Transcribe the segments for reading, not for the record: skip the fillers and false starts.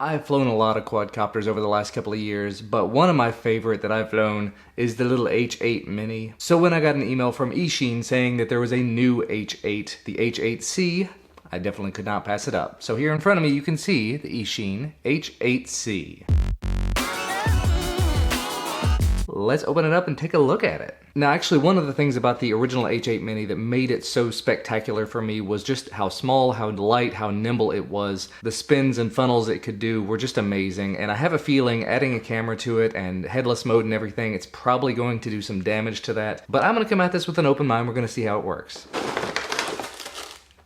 I've flown a lot of quadcopters over the last couple of years, but one of my favorite that I've flown is the little H8 Mini. So when I got an email from Eachine saying that there was a new H8, the H8C, I definitely could not pass it up. So here in front of me you can see the Eachine H8C. Let's open it up and take a look at it. Now actually one of the things about the original H8 Mini that made it so spectacular for me was just how small, how light, how nimble it was. The spins and funnels it could do were just amazing, and I have a feeling adding a camera to it and headless mode and everything, it's probably going to do some damage to that. But I'm gonna come at this with an open mind. We're gonna see how it works.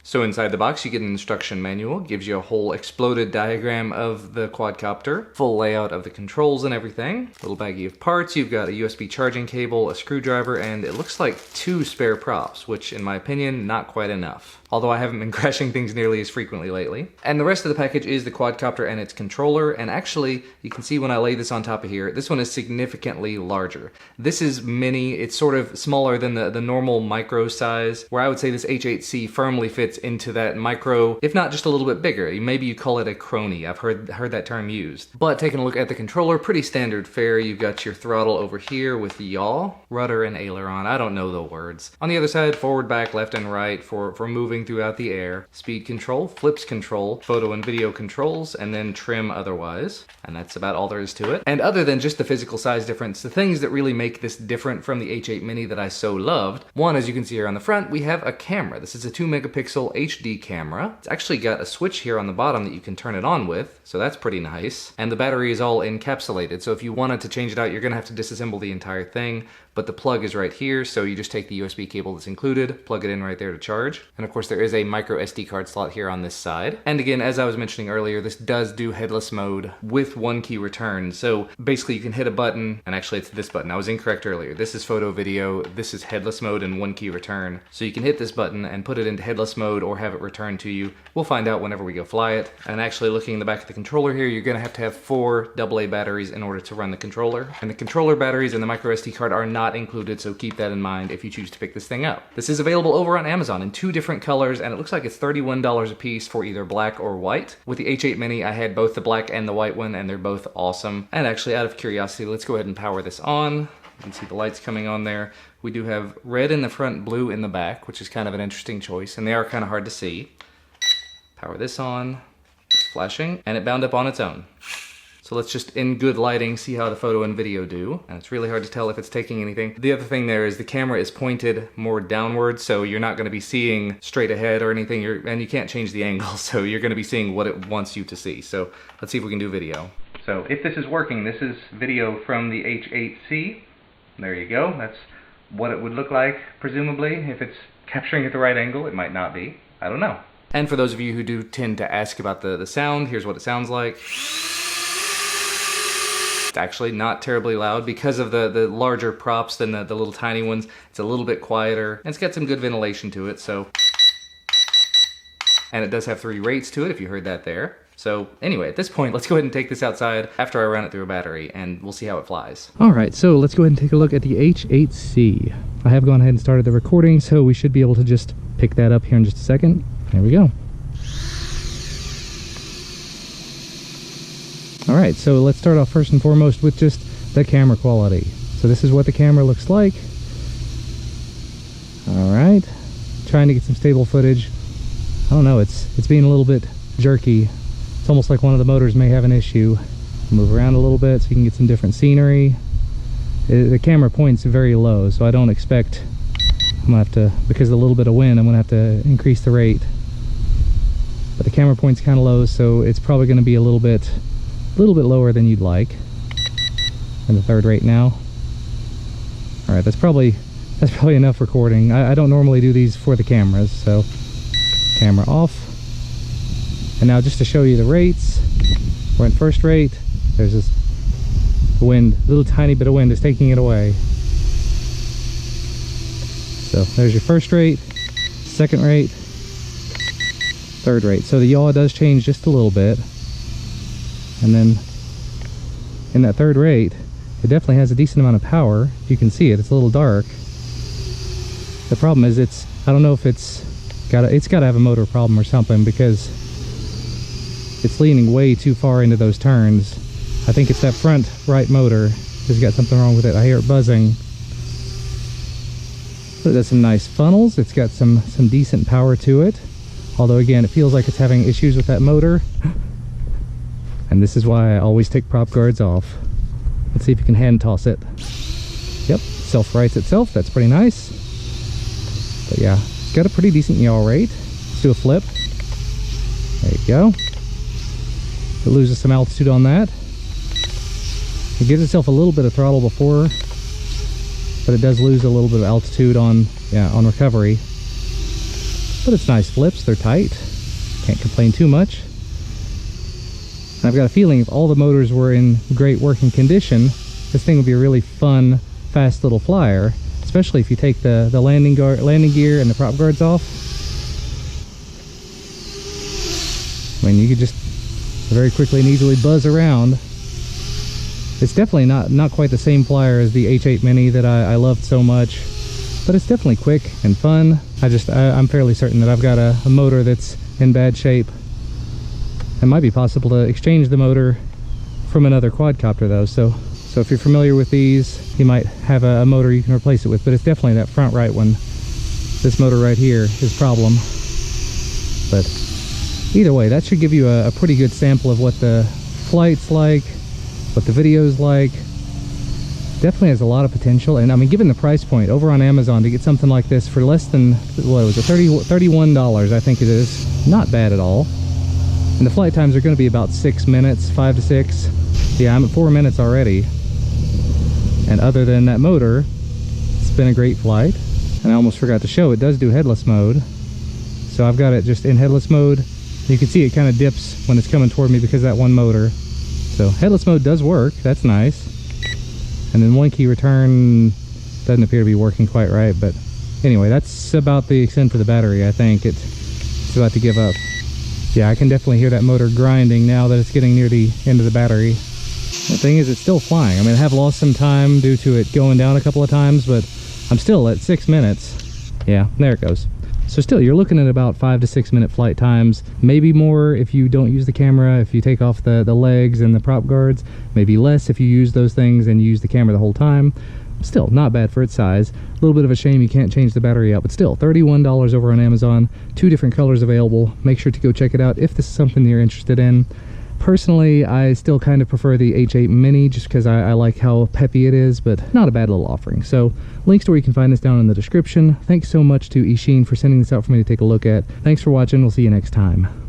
So inside the box you get an instruction manual, gives you a whole exploded diagram of the quadcopter, full layout of the controls and everything, little baggie of parts. You've got a USB charging cable, a screwdriver, and it looks like 2 spare props, which in my opinion, not quite enough. Although I haven't been crashing things nearly as frequently lately. And the rest of the package is the quadcopter and its controller, and actually, you can see when I lay this on top of here, this one is significantly larger. This is mini, it's sort of smaller than the normal micro size, where I would say this H8C firmly fits into that micro, if not just a little bit bigger. Maybe you call it a crony, I've heard that term used. But taking a look at the controller, pretty standard fare. You've got your throttle over here with the yaw, rudder and aileron, I don't know the words. On the other side, forward, back, left and right for moving throughout the air. Speed control, flips control, photo and video controls, and then trim otherwise. And that's about all there is to it. And other than just the physical size difference, the things that really make this different from the H8 Mini that I so loved, one, as you can see here on the front, we have a camera. This is a 2 megapixel HD camera. It's actually got a switch here on the bottom that you can turn it on with, so that's pretty nice. And the battery is all encapsulated, so if you wanted to change it out, you're gonna have to disassemble the entire thing, but the plug is right here, so you just take the USB cable that's included, plug it in right there to charge. And of course there is a micro SD card slot here on this side. And again, as I was mentioning earlier, this does do headless mode with 1 key return. So basically you can hit a button, and actually it's this button, I was incorrect earlier. This is photo video, this is headless mode and 1 key return. So you can hit this button and put it into headless mode or have it returned to you. We'll find out whenever we go fly it. And actually looking in the back of the controller here, you're gonna have to have 4 AA batteries in order to run the controller. And the controller batteries and the micro SD card are not included, so keep that in mind if you choose to pick this thing up. This is available over on Amazon in 2 different colors, and it looks like it's $31 a piece for either black or white. With the H8 Mini, I had both the black and the white one, and they're both awesome. And actually, out of curiosity, let's go ahead and power this on. You can see the lights coming on there. We do have red in the front, blue in the back, which is kind of an interesting choice, and they are kind of hard to see. Power this on, it's flashing, and it bound up on its own. So let's just, in good lighting, see how the photo and video do. And it's really hard to tell if it's taking anything. The other thing there is the camera is pointed more downward, so you're not gonna be seeing straight ahead or anything, and you can't change the angle, so you're gonna be seeing what it wants you to see. So let's see if we can do video. So if this is working, this is video from the H8C. There you go, that's what it would look like, presumably. If it's capturing at the right angle, it might not be, I don't know. And for those of you who do tend to ask about the sound, here's what it sounds like. Actually not terribly loud because of the larger props than the little tiny ones. It's a little bit quieter, and it's got some good ventilation to it, so. And it does have 3 rates to it, if you heard that there. So anyway, at this point, let's go ahead and take this outside after I run it through a battery, and we'll see how it flies. All right, so let's go ahead and take a look at the H8C. I have gone ahead and started the recording, so we should be able to just pick that up here in just a second. There we go. Alright, so let's start off first and foremost with just the camera quality. So this is what the camera looks like. Alright, trying to get some stable footage. I don't know, it's being a little bit jerky. It's almost like one of the motors may have an issue. Move around a little bit so you can get some different scenery. The camera points very low, so I don't expect, I'm gonna have to, because of a little bit of wind, I'm gonna have to increase the rate. But the camera point's kind of low, so it's probably gonna be a little bit lower than you'd like. And the 3rd rate now. All right, that's probably enough recording. I don't normally do these for the cameras, so camera off. And now just to show you the rates, we're in 1st rate. There's this wind, little tiny bit of wind is taking it away. So there's your 1st rate, 2nd rate, 3rd rate. So the yaw does change just a little bit. And then in that 3rd rate, it definitely has a decent amount of power. You can see it, it's a little dark. The problem is I don't know if it's gotta have a motor problem or something, because it's leaning way too far into those turns. I think it's that front right motor has got something wrong with it. I hear it buzzing. So it does some nice funnels. It's got some decent power to it. Although again, it feels like it's having issues with that motor. And this is why I always take prop guards off. Let's see if you can hand toss it. Yep, self-rights itself. That's pretty nice. But yeah, it's got a pretty decent yaw rate. Let's do a flip. There you go. It loses some altitude on that. It gives itself a little bit of throttle before, but it does lose a little bit of altitude on recovery. But it's nice flips. They're tight. Can't complain too much. And I've got a feeling if all the motors were in great working condition, this thing would be a really fun, fast little flyer, especially if you take the landing gear and the prop guards off. I mean, you could just very quickly and easily buzz around. It's definitely not quite the same flyer as the H8 Mini that I loved so much, but it's definitely quick and fun. I'm fairly certain that I've got a motor that's in bad shape. It might be possible to exchange the motor from another quadcopter though, so if you're familiar with these, you might have a motor you can replace it with, but it's definitely that front right one. This motor right here is a problem. But either way, that should give you a pretty good sample of what the flight's like, what the video's like. Definitely has a lot of potential, and I mean, given the price point over on Amazon, to get something like this for less than, what was it, $31, I think it is, not bad at all. And the flight times are going to be about 6 minutes, 5 to 6. Yeah, I'm at 4 minutes already. And other than that motor, it's been a great flight. And I almost forgot to show, it does do headless mode. So I've got it just in headless mode. You can see it kind of dips when it's coming toward me because of that one motor. So headless mode does work, that's nice. And then one key return doesn't appear to be working quite right, but anyway, that's about the extent for the battery. I think it's about to give up. Yeah, I can definitely hear that motor grinding now that it's getting near the end of the battery. The thing is, it's still flying. I mean, I have lost some time due to it going down a couple of times, but I'm still at 6 minutes. Yeah, there it goes. So still, you're looking at about 5 to 6 minute flight times, maybe more if you don't use the camera, if you take off the legs and the prop guards, maybe less if you use those things and you use the camera the whole time. Still, not bad for its size. A little bit of a shame you can't change the battery out, but still, $31 over on Amazon. 2 different colors available. Make sure to go check it out if this is something you're interested in. Personally, I still kind of prefer the H8 Mini just because I like how peppy it is, but not a bad little offering. So links to where you can find this down in the description. Thanks so much to Eachine for sending this out for me to take a look at. Thanks for watching. We'll see you next time.